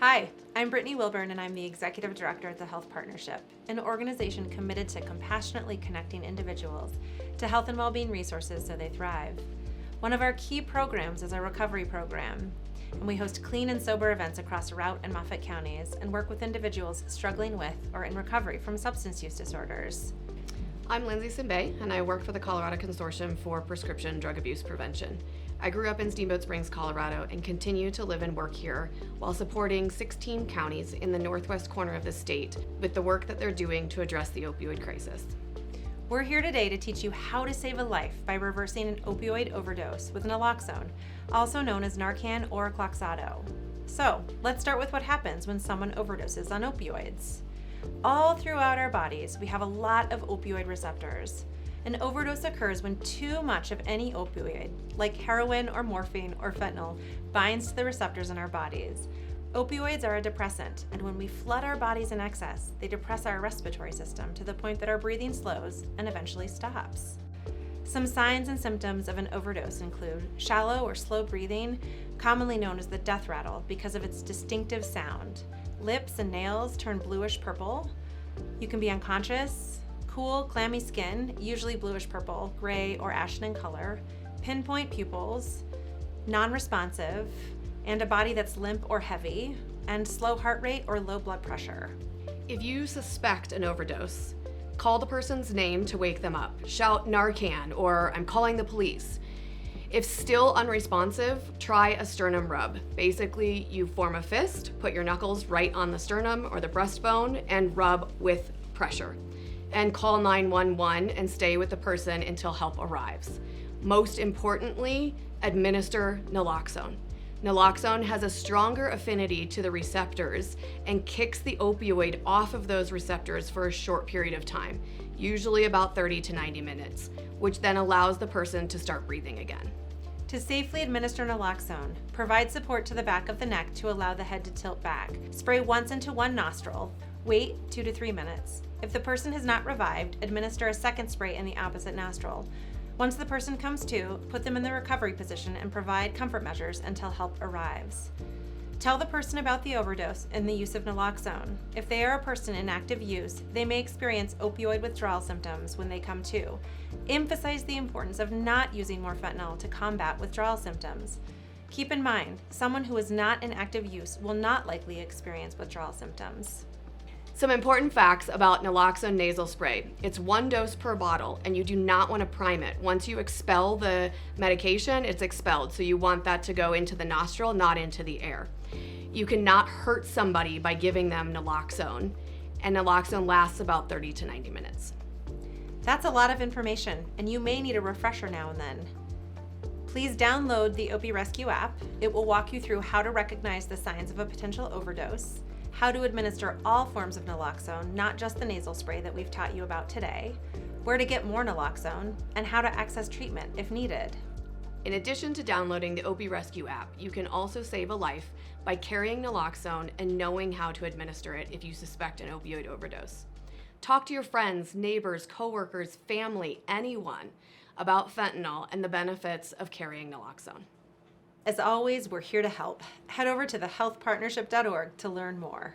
Hi, I'm Brittany Wilburn and I'm the Executive Director at the Health Partnership, an organization committed to compassionately connecting individuals to health and well-being resources so they thrive. One of our key programs is our recovery program, and we host clean and sober events across Routt and Moffat counties and work with individuals struggling with or in recovery from substance use disorders. I'm Lindsay Simbay, and I work for the Colorado Consortium for Prescription Drug Abuse Prevention. I grew up in Steamboat Springs, Colorado, and continue to live and work here while supporting 16 counties in the northwest corner of the state with the work that they're doing to address the opioid crisis. We're here today to teach you how to save a life by reversing an opioid overdose with naloxone, also known as Narcan or Cloxado. So, let's start with what happens when someone overdoses on opioids. All throughout our bodies, we have a lot of opioid receptors. An overdose occurs when too much of any opioid, like heroin or morphine or fentanyl, binds to the receptors in our bodies. Opioids are a depressant, and when we flood our bodies in excess, they depress our respiratory system to the point that our breathing slows and eventually stops. Some signs and symptoms of an overdose include shallow or slow breathing, commonly known as the death rattle because of its distinctive sound. Lips and nails turn bluish purple. You can be unconscious, cool, clammy skin, usually bluish purple, gray, or ashen in color, pinpoint pupils, non-responsive, and a body that's limp or heavy, and slow heart rate or low blood pressure. If you suspect an overdose, call the person's name to wake them up. Shout Narcan or I'm calling the police. If still unresponsive, try a sternum rub. Basically, you form a fist, put your knuckles right on the sternum or the breastbone, and rub with pressure. And call 911 and stay with the person until help arrives. Most importantly, administer naloxone. Naloxone has a stronger affinity to the receptors and kicks the opioid off of those receptors for a short period of time, usually about 30 to 90 minutes, which then allows the person to start breathing again. To safely administer naloxone, provide support to the back of the neck to allow the head to tilt back. Spray once into one nostril. Wait 2 to 3 minutes. If the person has not revived, administer a second spray in the opposite nostril. Once the person comes to, put them in the recovery position and provide comfort measures until help arrives. Tell the person about the overdose and the use of naloxone. If they are a person in active use, they may experience opioid withdrawal symptoms when they come to. Emphasize the importance of not using more fentanyl to combat withdrawal symptoms. Keep in mind, someone who is not in active use will not likely experience withdrawal symptoms. Some important facts about naloxone nasal spray. It's 1 dose per bottle, and you do not want to prime it. Once you expel the medication, it's expelled, so you want that to go into the nostril, not into the air. You cannot hurt somebody by giving them naloxone, and naloxone lasts about 30 to 90 minutes. That's a lot of information, and you may need a refresher now and then. Please download the Opie Rescue app. It will walk you through how to recognize the signs of a potential overdose, how to administer all forms of naloxone, not just the nasal spray that we've taught you about today, where to get more naloxone, and how to access treatment if needed. In addition to downloading the Opie Rescue app, you can also save a life by carrying naloxone and knowing how to administer it if you suspect an opioid overdose. Talk to your friends, neighbors, coworkers, family, anyone about fentanyl and the benefits of carrying naloxone. As always, we're here to help. Head over to thehealthpartnership.org to learn more.